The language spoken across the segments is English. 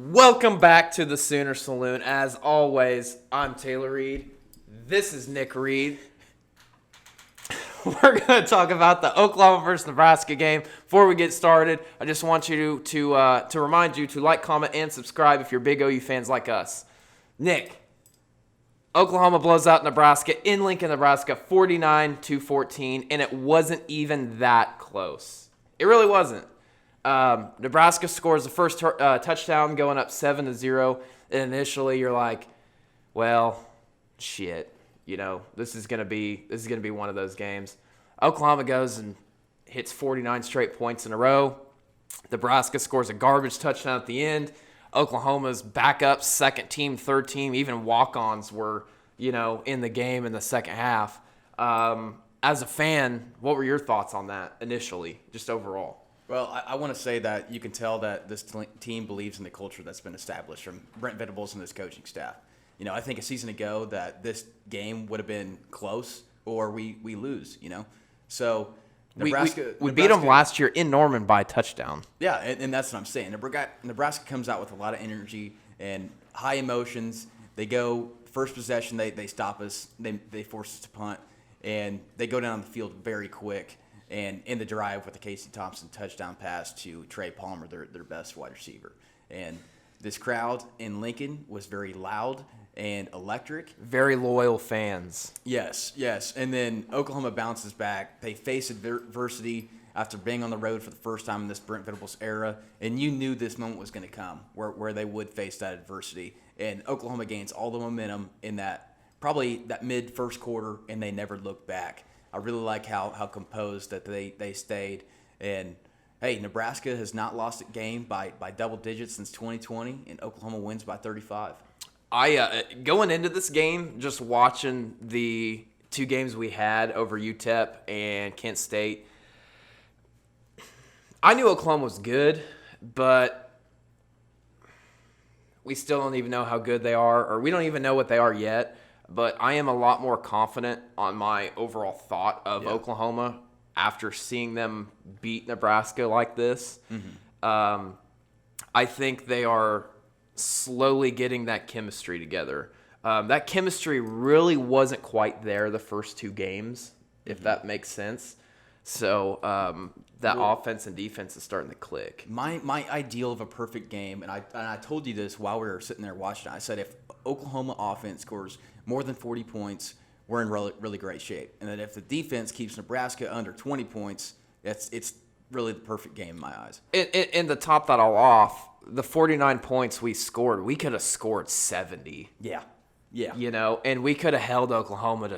Welcome back to the Sooner Saloon. As always, I'm Taylor Reed. This is Nick Reed. We're going to talk about the Oklahoma versus Nebraska game. Before we get started, I just want you to remind you to like, comment, and subscribe if you're big OU fans like us. Nick, Oklahoma blows out Nebraska in Lincoln, Nebraska, 49-14, and it wasn't even that close. It really wasn't. Nebraska scores the first touchdown, going up 7-0, and initially you're like, well, shit. You know, this is gonna be one of those games. Oklahoma goes and hits 49 straight points in a row. Nebraska scores a garbage touchdown at the end. Oklahoma's backup, second team, third team, even walk-ons were, in the game in the second half. As a fan, what were your thoughts on that initially, just overall? Well, I want to say that you can tell that this team believes in the culture that's been established from Brent Venables and his coaching staff. I think a season ago that this game would have been close or we lose, So Nebraska we beat them last year in Norman by a touchdown. Yeah, and that's what I'm saying. Nebraska comes out with a lot of energy and high emotions. They go first possession, they stop us, they force us to punt, and they go down the field very quick. And in the drive with the Casey Thompson touchdown pass to Trey Palmer, their best wide receiver. And this crowd in Lincoln was very loud and electric. Very loyal fans. Yes. And then Oklahoma bounces back. They face adversity after being on the road for the first time in this Brent Venables era. And you knew this moment was going to come where they would face that adversity. And Oklahoma gains all the momentum in that mid-first quarter, and they never looked back. I really like how composed that they stayed. And, hey, Nebraska has not lost a game by double digits since 2020, and Oklahoma wins by 35. Going into this game, just watching the two games we had over UTEP and Kent State, I knew Oklahoma was good, but we still don't even know how good they are, or we don't even know what they are yet. But I am a lot more confident on my overall thought of Oklahoma after seeing them beat Nebraska like this. Mm-hmm. I think they are slowly getting that chemistry together. That chemistry really wasn't quite there the first two games, if that makes sense. So offense and defense is starting to click. My ideal of a perfect game, and I told you this while we were sitting there watching it, I said if Oklahoma offense scores more than 40 points, we're in really, really great shape. And then if the defense keeps Nebraska under 20 points, it's really the perfect game in my eyes. And to top that all off, the 49 points we scored, we could have scored 70. Yeah. And we could have held Nebraska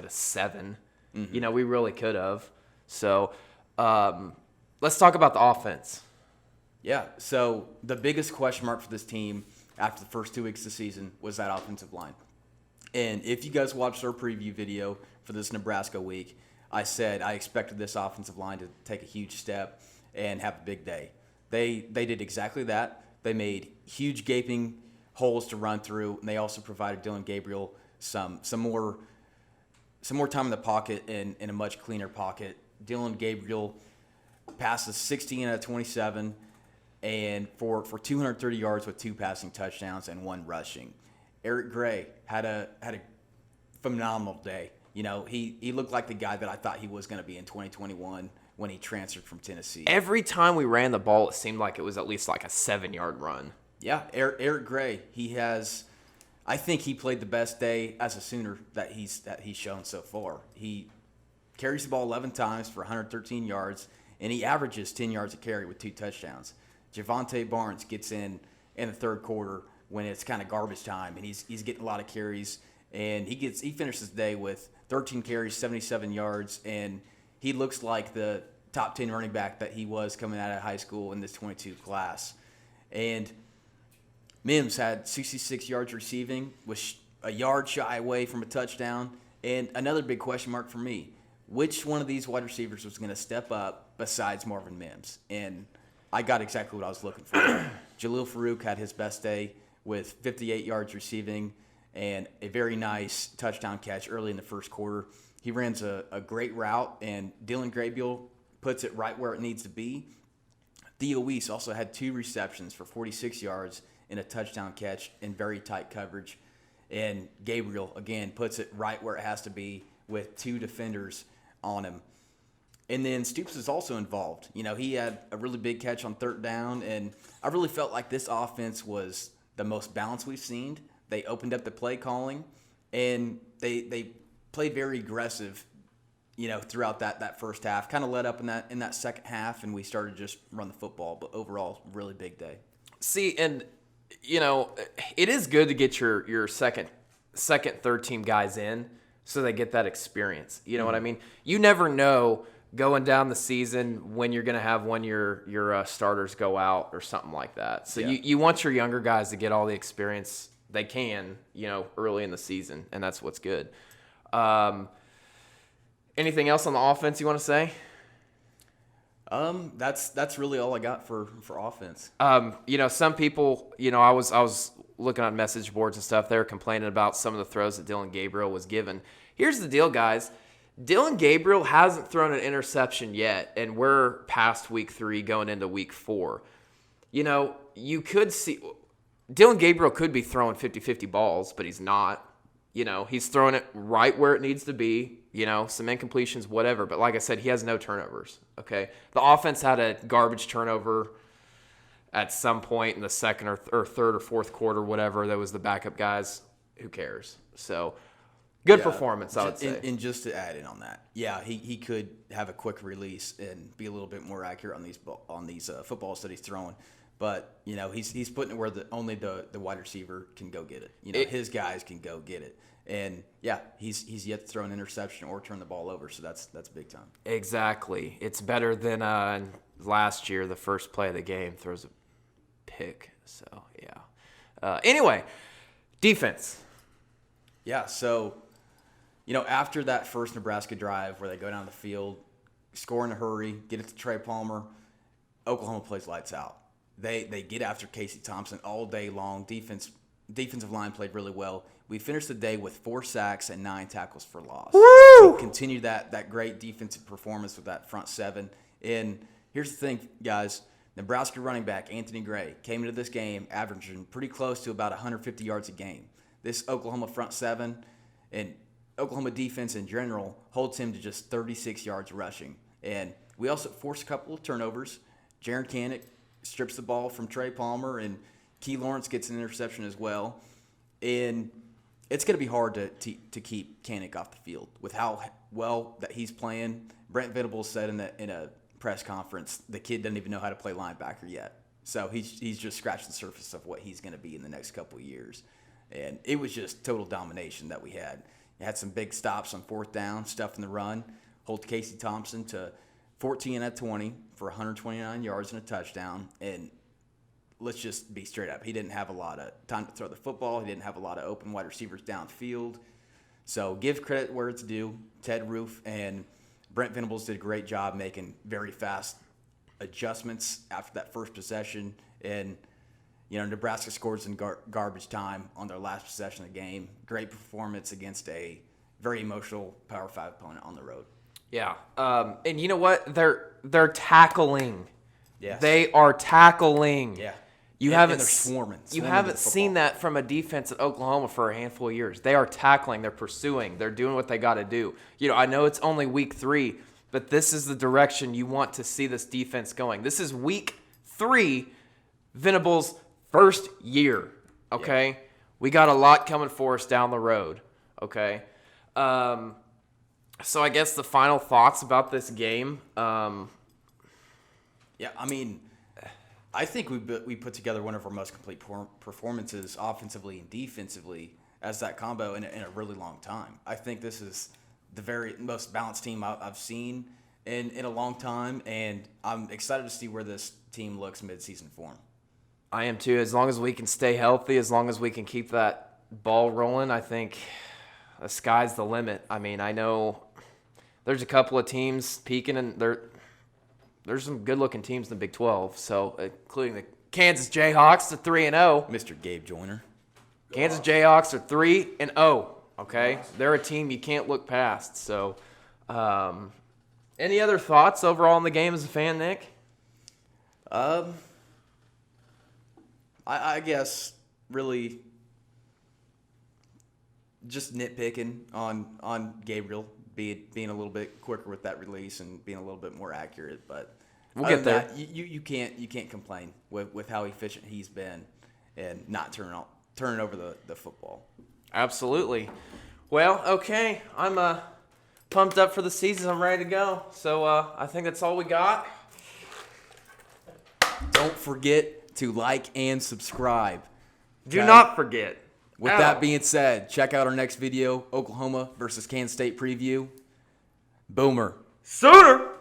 to 7. Mm-hmm. We really could have. So let's talk about the offense. Yeah, so the biggest question mark for this team after the first 2 weeks of the season was that offensive line. And if you guys watched our preview video for this Nebraska week, I said I expected this offensive line to take a huge step and have a big day. They did exactly that. They made huge gaping holes to run through, and they also provided Dylan Gabriel some more time in the pocket and in a much cleaner pocket. Dylan Gabriel passes 16 out of 27, and for 230 yards with 2 passing touchdowns and 1 rushing. Eric Gray had a phenomenal day. He looked like the guy that I thought he was going to be in 2021 when he transferred from Tennessee. Every time we ran the ball, it seemed like it was at least like a 7-yard run. Yeah, Eric Gray, I think he played the best day as a Sooner that he's shown so far. He carries the ball 11 times for 113 yards, and he averages 10 yards a carry with 2 touchdowns. Javonte Barnes gets in the third quarter when it's kind of garbage time, and he's getting a lot of carries, and he finishes the day with 13 carries, 77 yards, and he looks like the top 10 running back that he was coming out of high school in this 22 class. And Mims had 66 yards receiving, was a yard shy away from a touchdown, and another big question mark for me, which one of these wide receivers was going to step up besides Marvin Mims? And I got exactly what I was looking for. Jalil Farouk had his best day with 58 yards receiving and a very nice touchdown catch early in the first quarter. He runs a great route, and Dylan Gabriel puts it right where it needs to be. Theo Weiss also had 2 receptions for 46 yards and a touchdown catch in very tight coverage. And Gabriel, again, puts it right where it has to be with 2 defenders on him. And then Stoops is also involved. You know, he had a really big catch on 3rd down, and I really felt like this offense was the most balanced we've seen. They opened up the play calling, and they played very aggressive, you know, throughout that first half. Kind of let up in that second half, and we started to just run the football. But overall, really big day. See, and you know, it is good to get your second, third team guys in so they get that experience. You know what I mean? You never know going down the season when you're going to have one of your starters go out or something like that. So you want your younger guys to get all the experience they can, you know, early in the season, and that's what's good. Anything else on the offense you want to say? That's really all I got for offense. You know, some people, you know, I was looking on message boards and stuff. They were complaining about some of the throws that Dylan Gabriel was given. Here's the deal, guys. Dylan Gabriel hasn't thrown an interception yet, and we're past week 3 going into week 4. You know, you could see Dylan Gabriel could be throwing 50-50 balls, but he's not. You know, he's throwing it right where it needs to be, you know, some incompletions, whatever. But like I said, he has no turnovers, okay? The offense had a garbage turnover at some point in the second or third or fourth quarter, whatever. That was the backup guys. Who cares? So, good performance, I would say. And just to add in on that, yeah, he could have a quick release and be a little bit more accurate on these footballs that he's throwing. But, you know, he's putting it where only the wide receiver can go get it. You know, his guys can go get it. And, yeah, he's yet to throw an interception or turn the ball over, so that's big time. Exactly. It's better than last year, the first play of the game, throws a pick. So, yeah. Anyway, defense. Yeah, so, you know, after that first Nebraska drive where they go down the field, score in a hurry, get it to Trey Palmer, Oklahoma plays lights out. They get after Casey Thompson all day long. Defensive line played really well. We finished the day with 4 sacks and 9 tackles for loss. Woo! So continue that great defensive performance with that front 7. And here's the thing, guys. Nebraska running back Anthony Gray came into this game averaging pretty close to about 150 yards a game. This Oklahoma front 7 and Oklahoma defense in general holds him to just 36 yards rushing. And we also forced a couple of turnovers. Jaron Canick strips the ball from Trey Palmer, and Key Lawrence gets an interception as well. And it's going to be hard to keep Canick off the field with how well that he's playing. Brent Venables said in a press conference, the kid doesn't even know how to play linebacker yet. So he's just scratched the surface of what he's going to be in the next couple of years. And it was just total domination that we had. You had some big stops on 4th down, stuff in the run, hold Casey Thompson to 14 at 20 for 129 yards and a touchdown. And let's just be straight up. He didn't have a lot of time to throw the football. He didn't have a lot of open wide receivers downfield. So give credit where it's due. Ted Roof and Brent Venables did a great job making very fast adjustments after that first possession. And, you know, Nebraska scored some garbage time on their last possession of the game. Great performance against a very emotional Power 5 opponent on the road. Yeah. And you know what? They're tackling. Yes. They are tackling. Yeah. You And haven't they're swarming You haven't the seen football. that from a defense at Oklahoma for a handful of years. They are tackling. They're pursuing. They're doing what they got to do. You know, I know it's only week 3, but this is the direction you want to see this defense going. This is week 3, Venables' first year. Okay, yeah. We got a lot coming for us down the road. Okay. So I guess the final thoughts about this game. Yeah, I mean, I think we put together one of our most complete performances offensively and defensively as that combo in a really long time. I think this is the very most balanced team I've seen in a long time, and I'm excited to see where this team looks midseason form. I am too. As long as we can stay healthy, as long as we can keep that ball rolling, I think the sky's the limit. I mean, I know there's a couple of teams peaking, and there's some good-looking teams in the Big 12, so including the Kansas Jayhawks, the 3-0. Mr. Gabe Joyner. Kansas Jayhawks are 3-0. Okay, they're a team you can't look past. So, any other thoughts overall on the game as a fan, Nick? I guess really just nitpicking on Gabriel being a little bit quicker with that release and being a little bit more accurate. But We'll other get than there. that, you can't complain with how efficient he's been and not turning over the football. Absolutely. Well, okay. I'm pumped up for the season. I'm ready to go. So I think that's all we got. Don't forget to like and subscribe. Do Okay? not forget. With that being said, check out our next video, Oklahoma versus Kansas State preview. Boomer. Sooner.